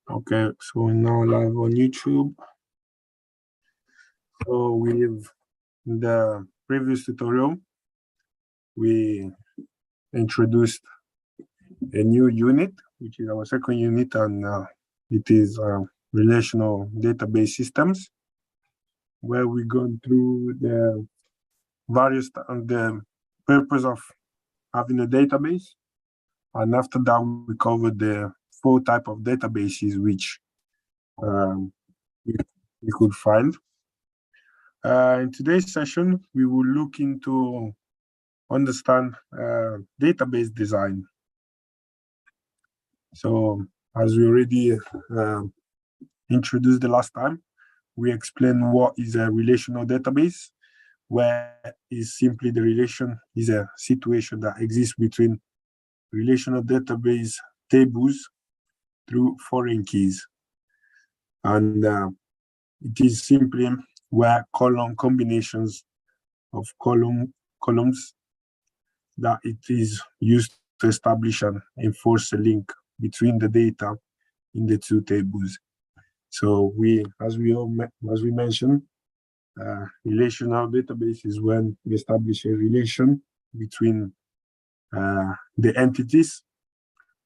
Okay, so we're now live on YouTube. So in the previous tutorial, we introduced a new unit, which is our second unit, and it is relational database systems, where we've gone through the various and the purpose of having a database. And after that, we covered the 4 types of databases which we could find. In today's session, we will look into understand database design. So, as we already introduced the last time, we explained what is a relational database, where is simply the relation is a situation that exists between relational database tables through foreign keys. And it is simply where column combinations of columns that it is used to establish and enforce a link between the data in the 2 tables. So as we mentioned, relational database is when we establish a relation between the entities,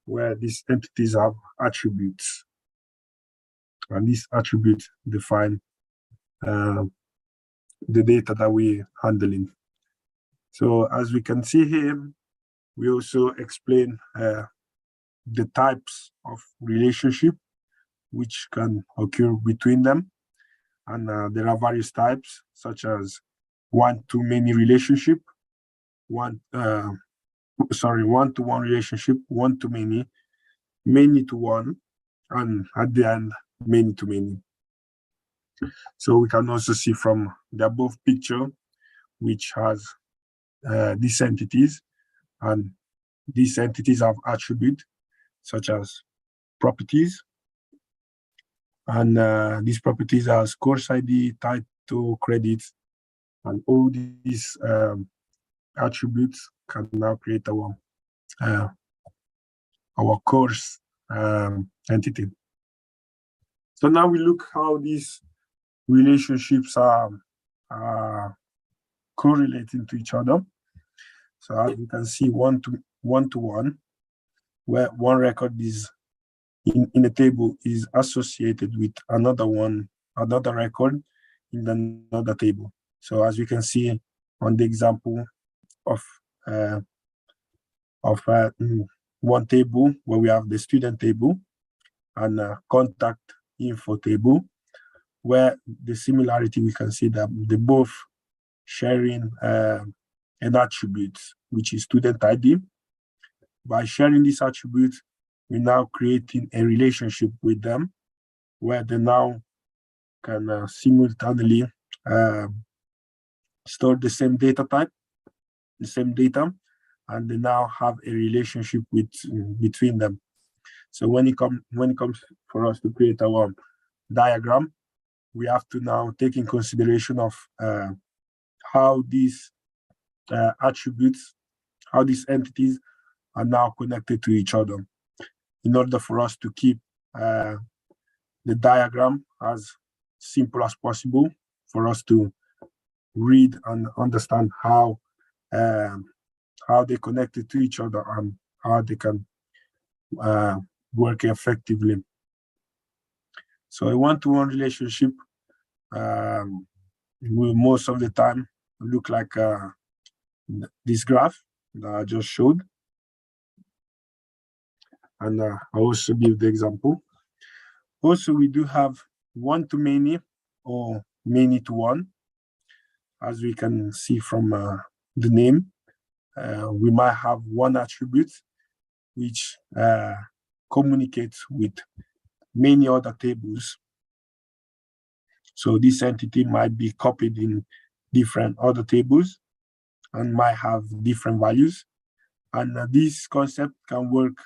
where these entities have attributes, and these attributes define the data that we're handling. So as we can see here, we also explain the types of relationship which can occur between them. And there are various types, such as one-to-many relationship, one-to-one relationship, one-to-many, many-to-one, and at the end, many-to-many. So we can also see from the above picture, which has these entities, and these entities have attributes such as properties, and these properties are course ID, title, credits, and all these attributes can now create our course entity. So now we look how these relationships are correlating to each other. So as you can see, one-to-one, where one record is in a table is associated with another record in another table. So as we can see on the example of one table, where we have the student table and contact info table, where the similarity, we can see that they both sharing an attribute, which is student ID. By sharing this attribute, we're now creating a relationship with them, where they now can simultaneously store the same data type, the same data, and they now have a relationship between them. So when it comes for us to create our diagram, we have to now take in consideration of how these attributes, how these entities are now connected to each other, in order for us to keep the diagram as simple as possible, for us to read and understand how they connected to each other and how they can work effectively. So a one-to-one relationship will most of the time look like this graph that I just showed. And I also give the example. Also, we do have one-to-many or many-to-one. As we can see from the name, we might have one attribute which communicates with many other tables. So this entity might be copied in different other tables and might have different values. And this concept can work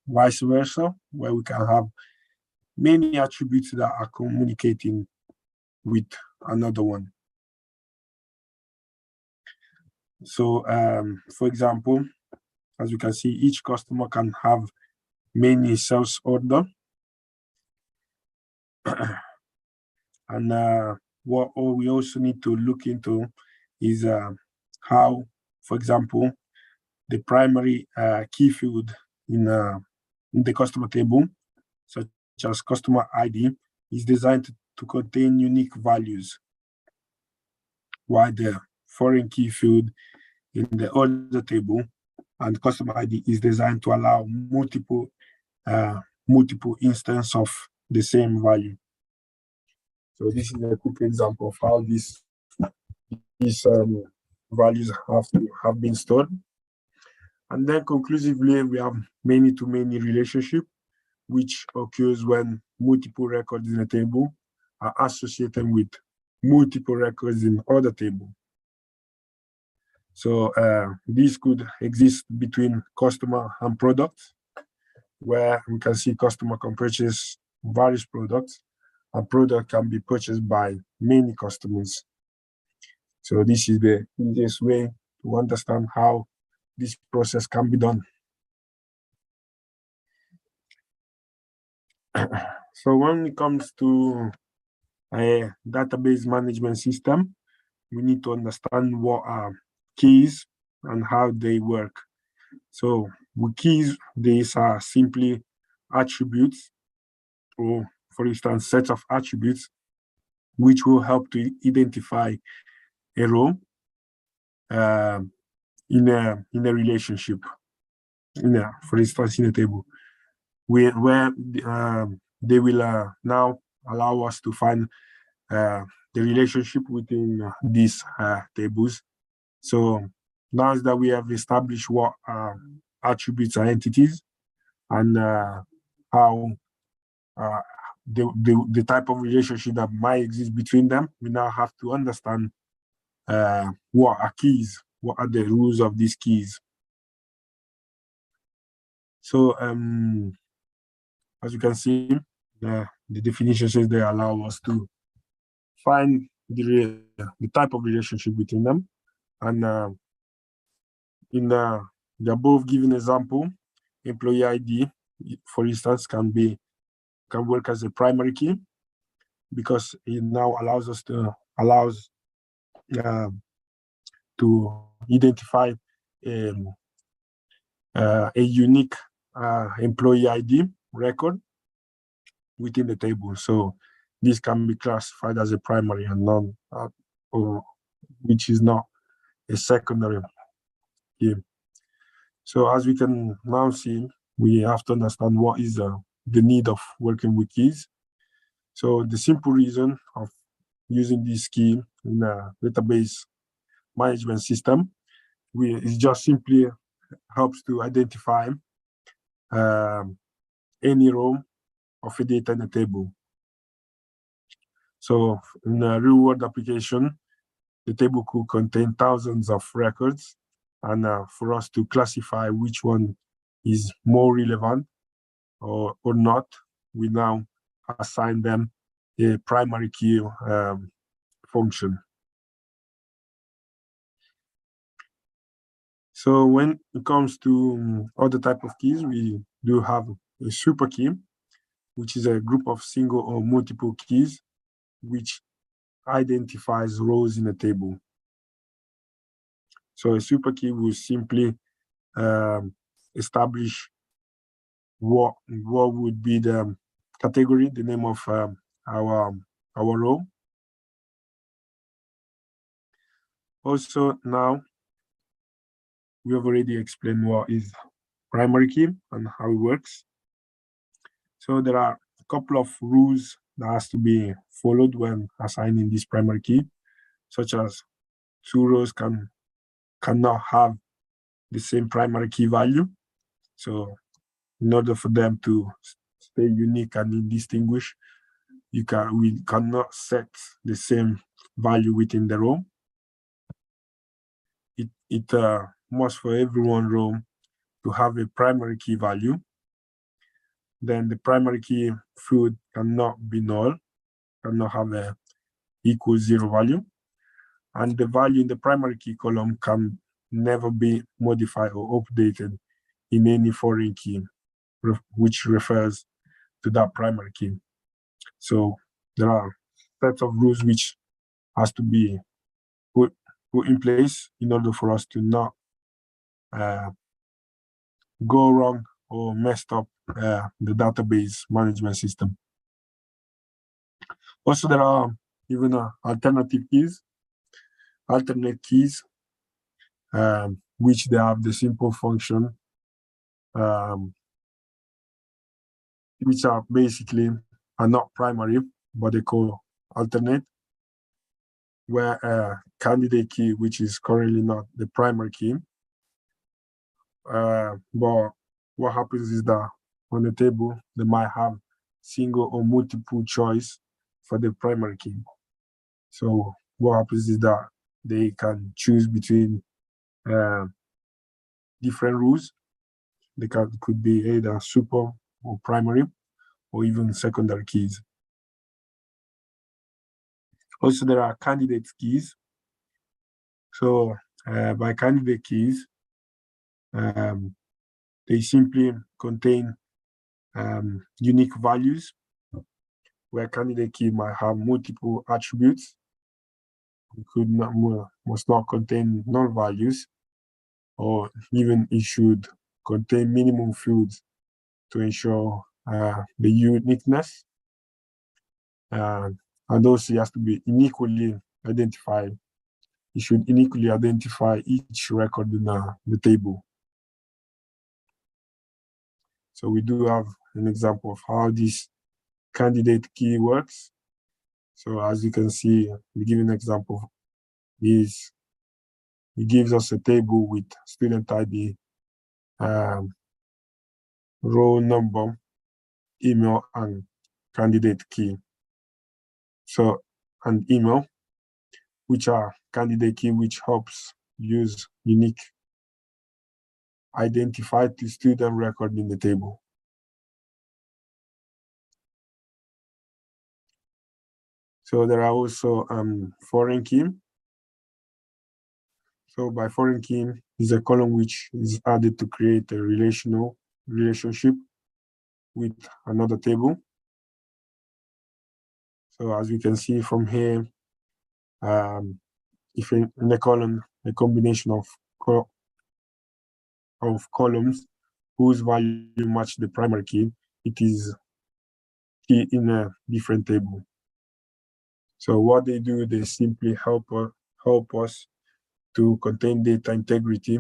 vice versa, where we can have many attributes that are communicating with another one. So, for example, as you can see, each customer can have many sales order, And what we also need to look into is how, for example, the primary key field in the customer table, such as customer ID, is designed to contain unique values, while the foreign key field in the other table and customer ID is designed to allow multiple instances of the same value. So this is a quick example of how these values have been stored. And then conclusively, we have many-to-many relationship, which occurs when multiple records in a table are associated with multiple records in other table. So this could exist between customer and product, where we can see customer can purchase various products, and product can be purchased by many customers. So this is the easiest way to understand how this process can be done. So when it comes to a database management system, we need to understand what are keys and how they work. So with keys, these are simply attributes, or for instance, sets of attributes, which will help to identify a row in a relationship, for instance, in a table, where they will now allow us to find the relationship within these tables. So now that we have established what attributes are entities and how the type of relationship that might exist between them, we now have to understand what are keys, what are the rules of these keys. So as you can see, the definition says they allow us to find the type of relationship between them. And in the above given example, employee ID, for instance, can work as a primary key, because it now allows us to identify a unique employee ID record within the table. So this can be classified as a primary and non, or which is not a secondary key. So as we can now see, we have to understand what is the need of working with keys. So the simple reason of using this key in a database management system is just simply helps to identify any row of a data in a table. So in a real-world application, the table could contain thousands of records, and for us to classify which one is more relevant or not, we now assign them a primary key function. So when it comes to other type of keys, we do have a super key, which is a group of single or multiple keys which identifies rows in a table. So a super key will simply establish what would be the category, the name of our row. Also, now we have already explained what is primary key and how it works. So there are a couple of rules that has to be followed when assigning this primary key, such as two rows cannot have the same primary key value. So in order for them to stay unique and indistinguished, we cannot set the same value within the row. It must, for every one row, to have a primary key value. Then the primary key field cannot be null, cannot have a equal 0 value. And the value in the primary key column can never be modified or updated in any foreign key, which refers to that primary key. So there are sets of rules which has to be put in place in order for us to not go wrong or messed up the database management system. Also, there are even alternate keys, which they have the simple function, which are basically are not primary, but they call alternate, where a candidate key, which is currently not the primary key, but what happens is that on the table, they might have single or multiple choice for the primary key. So what happens is that they can choose between different rules. They could be either super or primary, or even secondary keys. Also, there are candidate keys. So by candidate keys, they simply contain unique values, where candidate key might have multiple attributes. It could not, must not contain null values, or even it should contain minimum fields to ensure the uniqueness. And also it has to be unequally identified. It should uniquely identify each record in the table. So we do have an example of how this candidate key works. So as you can see, we give an example is it gives us a table with student ID, roll number, email, and candidate key. So an email, which are candidate key, which helps use unique identified to student record in the table. So there are also foreign key. So by foreign key is a column which is added to create a relationship with another table. So as we can see from here, if in the column, a combination of columns whose value match the primary key, it is key in a different table. So what they do, they simply help us to contain data integrity,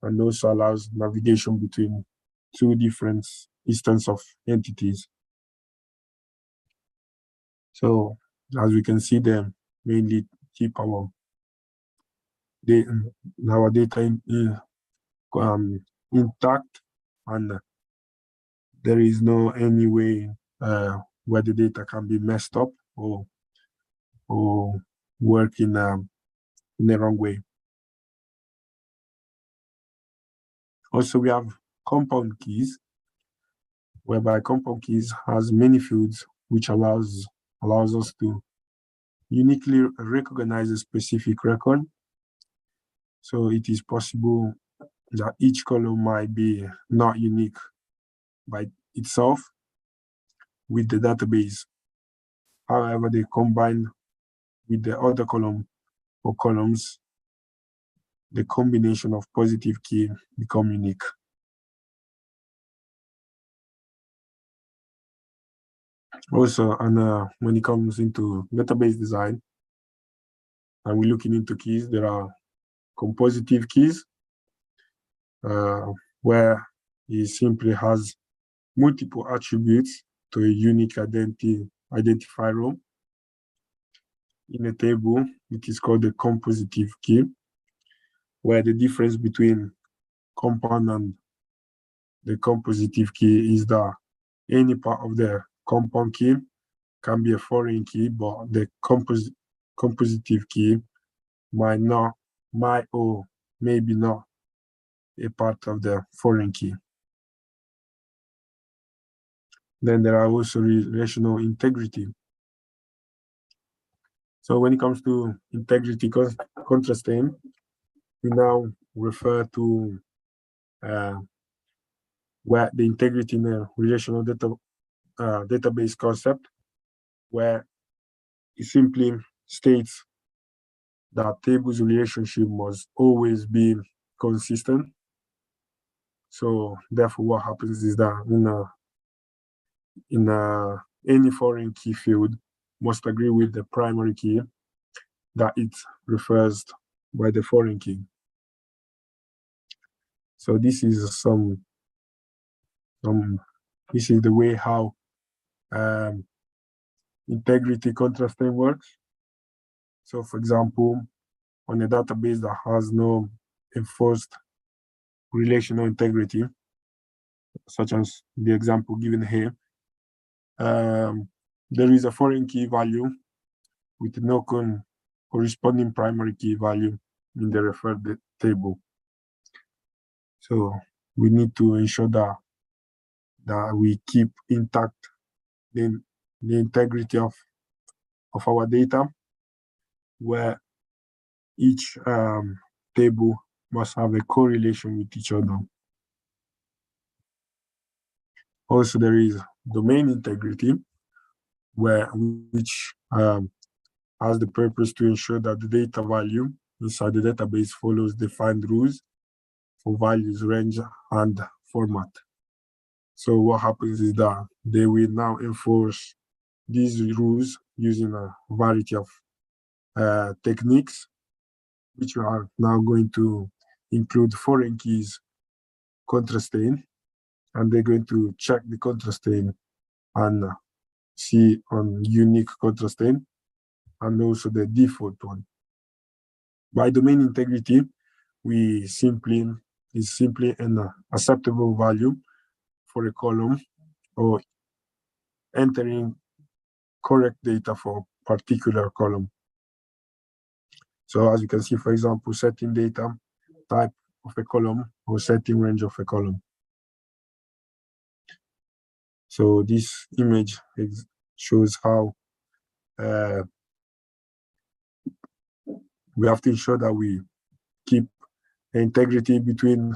and also allows navigation between two different instances of entities. So as we can see, they mainly keep our data intact, and there is no any way where the data can be messed up or work in the wrong way. Also, we have compound keys, whereby compound keys has many fields, which allows us to uniquely recognize a specific record. So it is possible that each column might be not unique by itself with the database. However, they combine with the other column or columns, the combination of positive key become unique. Also, and when it comes into database design, and we're looking into keys, there are compositive keys, where it simply has multiple attributes to a unique identifier row. In a table, it is called the compositive key, where the difference between compound and the compositive key is that any part of the compound key can be a foreign key, but the compositive key might or maybe not a part of the foreign key. Then there are also relational integrity. So when it comes to integrity constraint, we now refer to where the integrity in a relational database concept, where it simply states that tables relationship must always be consistent. So therefore, what happens is that any foreign key field must agree with the primary key that it refers by the foreign key. So this is this is the way how integrity contrasting works. So for example, on a database that has no enforced relational integrity, such as the example given here, there is a foreign key value with no corresponding primary key value in the referred table. So we need to ensure that we keep intact the integrity of our data, where each table must have a correlation with each other. Also, there is domain integrity, which has the purpose to ensure that the data value inside the database follows defined rules for values, range, and format. So what happens is that they will now enforce these rules using a variety of techniques, which are now going to include foreign keys contrasting, and they're going to check the contrasting and see on unique contrasting, and also the default one. By domain integrity, is simply an acceptable value for a column or entering correct data for a particular column. So as you can see, for example, setting data type of a column or setting range of a column. So this image shows how we have to ensure that we keep integrity between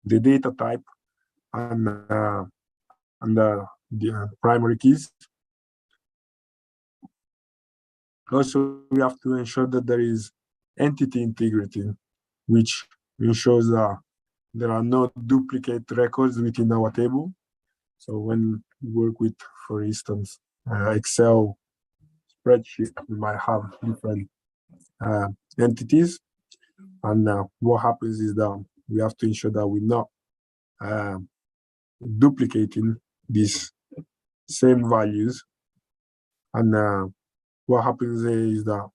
the data type and the primary keys. Also, we have to ensure that there is entity integrity, which ensures that there are no duplicate records within our table. So when we work with, for instance, Excel spreadsheet, we might have different entities. And what happens is that we have to ensure that we're not duplicating these same values. And what happens is that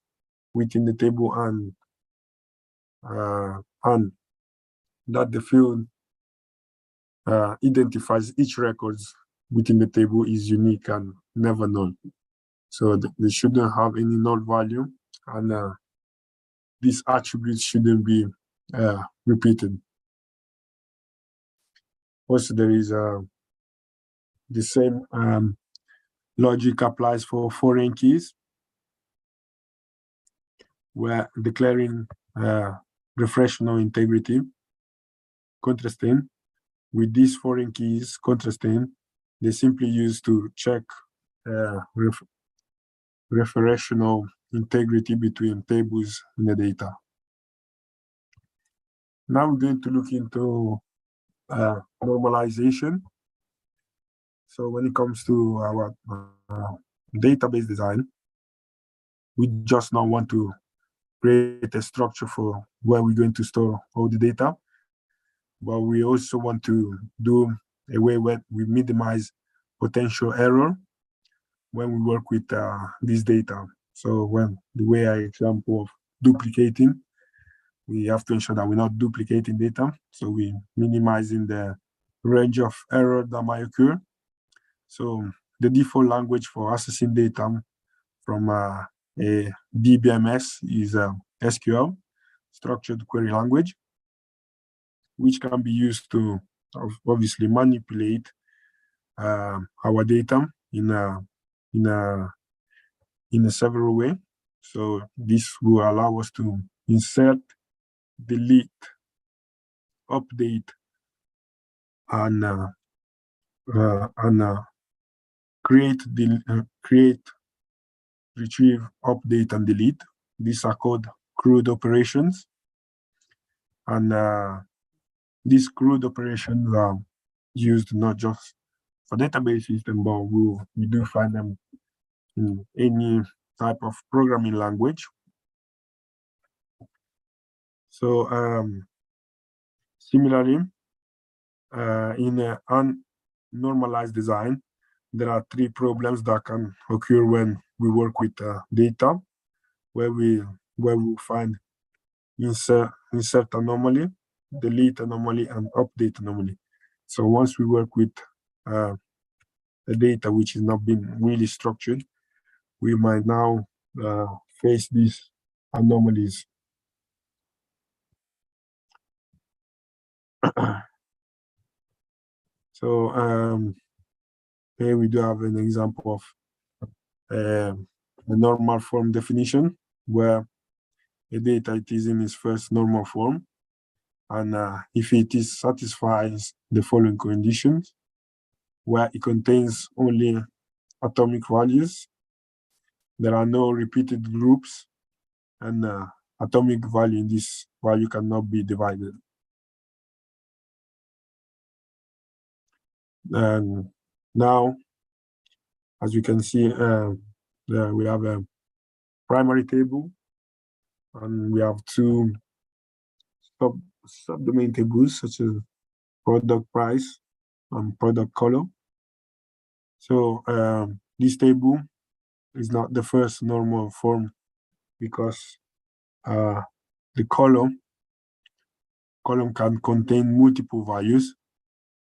within the table and that the field identifies each records within the table is unique and never null. So they shouldn't have any null value, and these attributes shouldn't be repeated. Also, there is the same logic applies for foreign keys, where declaring refractional integrity contrasting with these foreign keys contrasting, they simply use to check referential integrity between tables in the data. Now we're going to look into normalization. So when it comes to our database design, we just now want to create a structure for where we're going to store all the data, but we also want to do a way where we minimize potential error when we work with this data. So when the way I example of duplicating, we have to ensure that we're not duplicating data. So we're minimizing the range of error that might occur. So the default language for accessing data from a DBMS is SQL, structured query language, which can be used to obviously manipulate our data in a several way. So this will allow us to insert, delete, update, and create retrieve, update, and delete. These are called CRUD operations. And these CRUD operations are used not just for database system, but we do find them in any type of programming language. So similarly, in an unnormalized design, there are three problems that can occur when we work with data, where we find insert anomaly, delete anomaly, and update anomaly. So once we work with a data which is not been really structured, we might now face these anomalies. So here we do have an example of a normal form definition, where a data it is in its first normal form, and if it is satisfies the following conditions, where it contains only atomic values, there are no repeated groups, and atomic value in this value cannot be divided. And now, as you can see, we have a primary table, and we have two subdomain tables, such as product price and product color. So this table is not the first normal form, because the column can contain multiple values.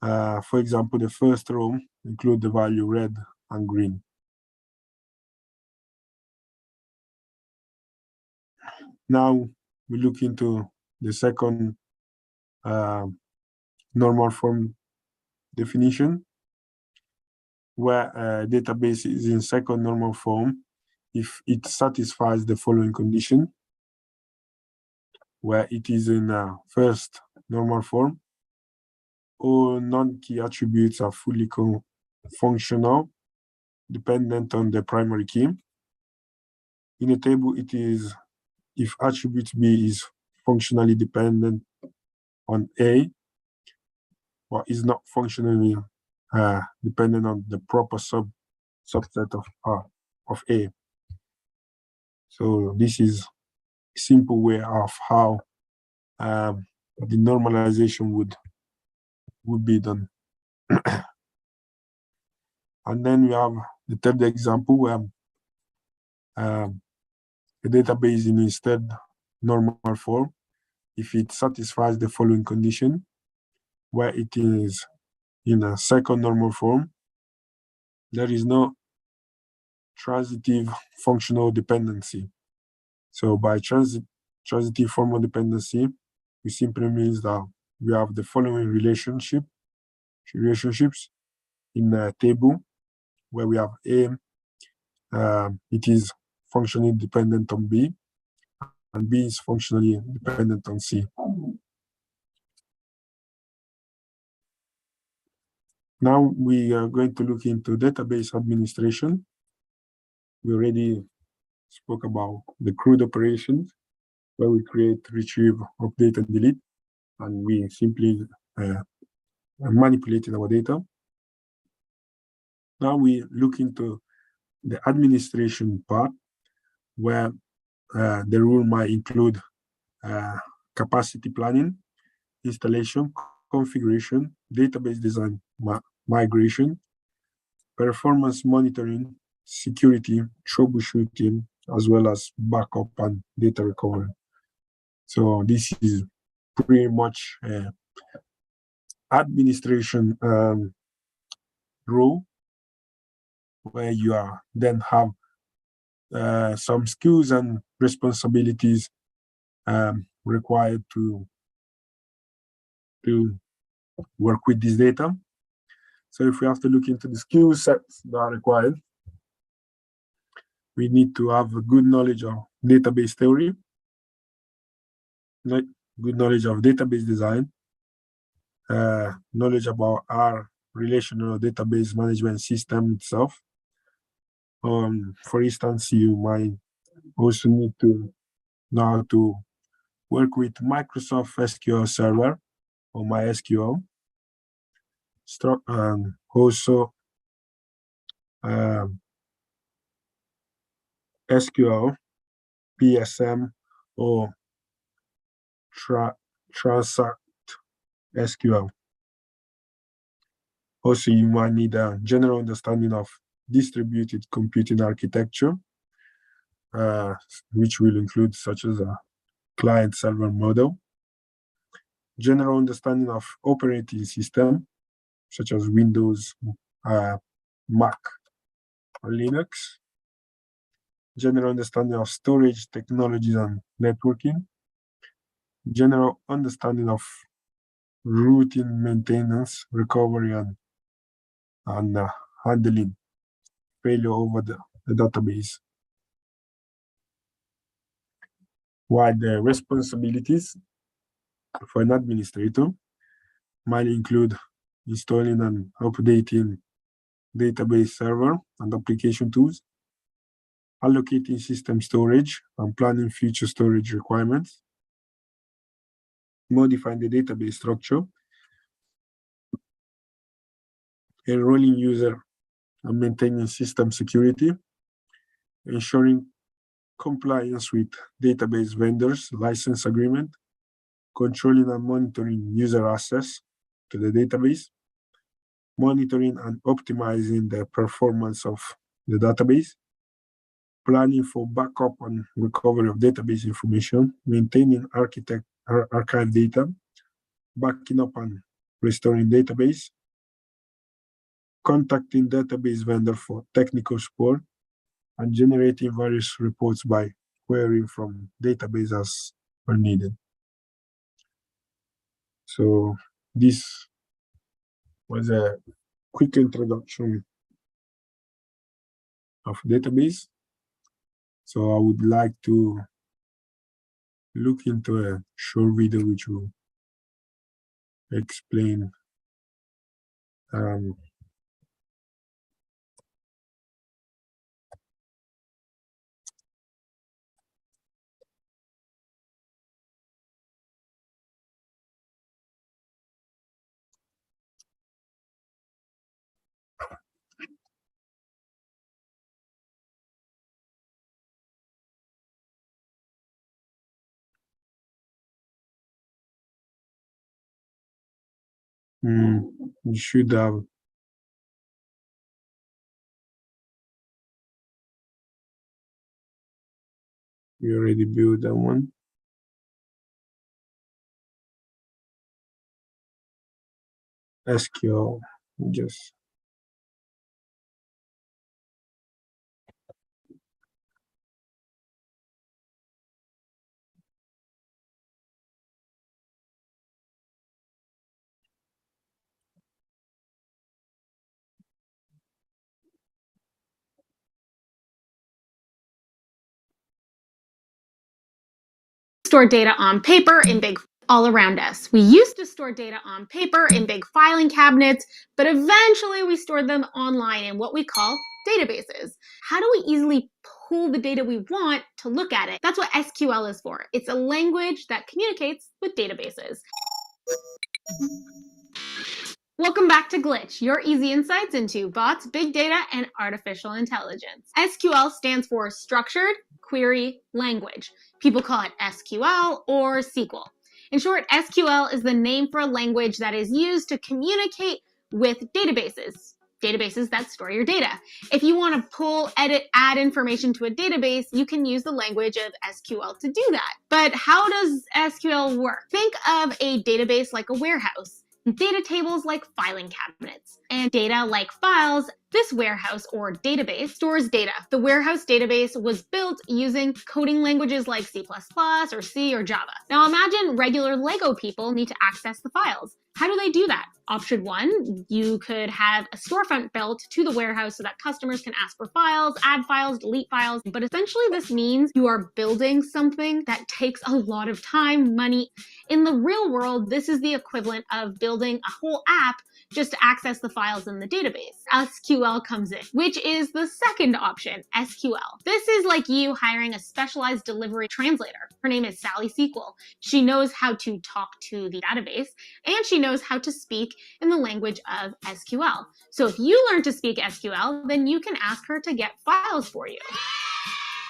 For example, the first row includes the value red and green. Now we look into the second normal form definition, where a database is in second normal form if it satisfies the following condition, where it is in first normal form, all non-key attributes are fully functional, dependent on the primary key. In a table, it is if attribute B is functionally dependent on A, but is not functionally dependent on the proper subset of A. So this is a simple way of how the normalization would be done. And then we have the third example, where a database in its third normal form, if it satisfies the following condition, where it is in a second normal form, there is no transitive functional dependency. So by transitive formal dependency, it simply means that we have the following relationships in a table, where we have A, it is functionally dependent on B, and B is functionally dependent on C. Now we are going to look into database administration. We already spoke about the CRUD operations, where we create, retrieve, update, and delete, and we simply manipulated our data. Now we look into the administration part, where the rule might include capacity planning, installation, configuration, database design, migration, performance monitoring, security, troubleshooting, as well as backup and data recovery. So this is pretty much administration role, where you then have some skills and responsibilities required to work with this data. So if we have to look into the skill sets that are required, we need to have a good knowledge of database theory, good knowledge of database design, knowledge about our relational database management system itself, For instance, you might also need to know how to work with Microsoft SQL Server or MySQL, and also SQL, PSM, or Transact SQL. Also, you might need a general understanding of distributed computing architecture, which will include such as a client-server model, general understanding of operating system, such as Windows, Mac, or Linux, general understanding of storage technologies and networking, general understanding of routine maintenance, recovery, and handling failure over the database. While the responsibilities for an administrator might include installing and updating database server and application tools, allocating system storage and planning future storage requirements, modifying the database structure, enrolling user and maintaining system security, ensuring compliance with database vendors' license agreement, controlling and monitoring user access to the database, monitoring and optimizing the performance of the database, planning for backup and recovery of database information, maintaining archive data, backing up and restoring database, contacting database vendor for technical support, and generating various reports by querying from database as per needed. So this was a quick introduction of database. So I would like to look into a short video which will explain you should have you already built that one. SQL, just store data on paper in big all around us. We used to store data on paper in big filing cabinets, but eventually we stored them online in what we call databases. How do we easily pull the data we want to look at it? That's what SQL is for. It's a language that communicates with databases. Welcome back to Glitch, your easy insights into bots, big data, and artificial intelligence. SQL stands for Structured Query Language. People call it SQL or SQL. In short, SQL is the name for a language that is used to communicate with databases. Databases that store your data. If you want to pull, edit, add information to a database, you can use the language of SQL to do that. But how does SQL work? Think of a database like a warehouse. Data tables like filing cabinets, and data like files. This warehouse or database stores data. The warehouse database was built using coding languages like C++ or C or Java. Now imagine regular Lego people need to access the files. How do they do that? Option 1, you could have a storefront built to the warehouse so that customers can ask for files, add files, delete files. But essentially this means you are building something that takes a lot of time, money. In the real world, this is the equivalent of building a whole app just to access the files in the database. SQL comes in, which is the second option, SQL. This is like you hiring a specialized delivery translator. Her name is Sally SQL. She knows how to talk to the database, and she knows how to speak in the language of SQL. So if you learn to speak SQL, then you can ask her to get files for you.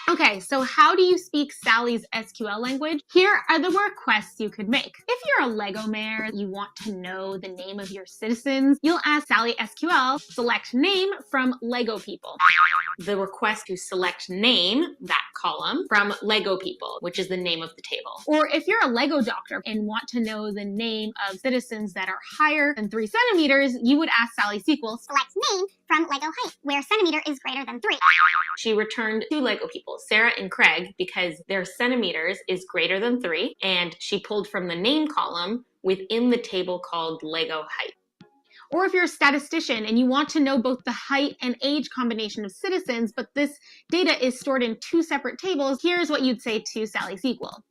Okay, so how do you speak Sally's SQL language? Here are the requests you could make. If you're a Lego mayor, you want to know the name of your citizens, you'll ask Sally SQL, select name from Lego people. The request to select name, that column, from Lego people, which is the name of the table. Or if you're a Lego doctor and want to know the name of citizens that are higher than 3 centimeters, you would ask Sally SQL, select name from Lego height, where centimeter is greater than 3. She returned 2 Lego people, Sarah and Craig, because their centimeters is greater than 3, and she pulled from the name column within the table called Lego height. Or if you're a statistician and you want to know both the height and age combination of citizens, but this data is stored in 2 separate tables, here's what you'd say to Sally SQL.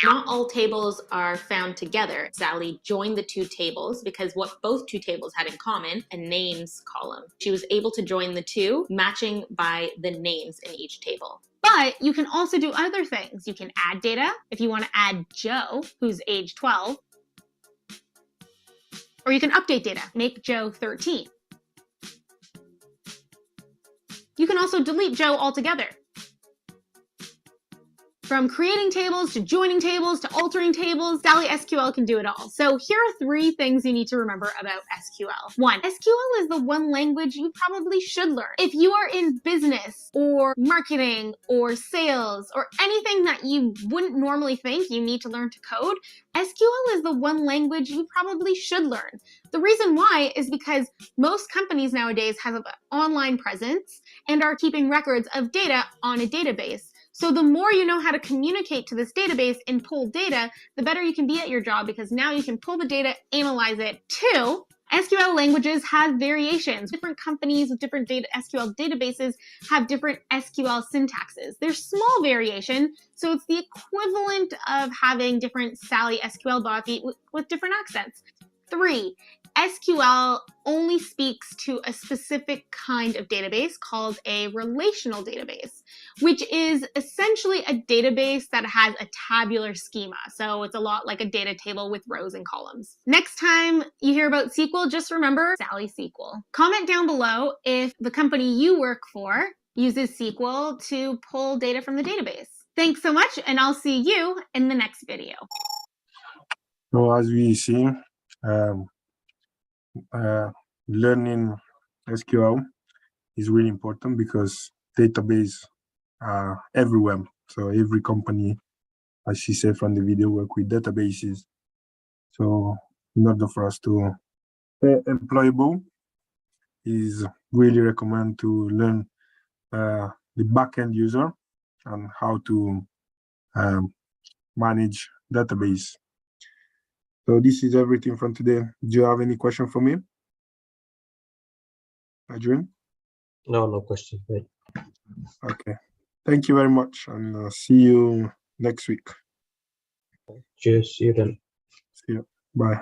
Not all tables are found together. Sally joined the 2 tables because what both 2 tables had in common, a names column. She was able to join the 2, matching by the names in each table. But you can also do other things. You can add data. If you want to add Joe, who's age 12, or you can update data, make Joe 13. You can also delete Joe altogether. From creating tables to joining tables to altering tables, Sally SQL can do it all. So here are 3 things you need to remember about SQL. 1, SQL is the one language you probably should learn. If you are in business or marketing or sales or anything that you wouldn't normally think you need to learn to code, SQL is the one language you probably should learn. The reason why is because most companies nowadays have an online presence and are keeping records of data on a database. So the more you know how to communicate to this database and pull data, the better you can be at your job, because now you can pull the data, analyze it. 2, SQL languages have variations. Different companies with different SQL databases have different SQL syntaxes. There's small variation, so it's the equivalent of having different Sally SQL bots with different accents. 3, SQL only speaks to a specific kind of database called a relational database, which is essentially a database that has a tabular schema. So it's a lot like a data table with rows and columns. Next time you hear about SQL, just remember Sally SQL. Comment down below if the company you work for uses SQL to pull data from the database. Thanks so much, and I'll see you in the next video. So as we see, learning SQL is really important because database are everywhere. So every company, as she said from the video, work with databases. So in order for us to be employable, is really recommend to learn the backend user and how to manage database. So this is everything from today. Do you have any question for me, Adrian? No question. Right. Okay. Thank you very much, and see you next week. Cheers. See you then. See you. Bye.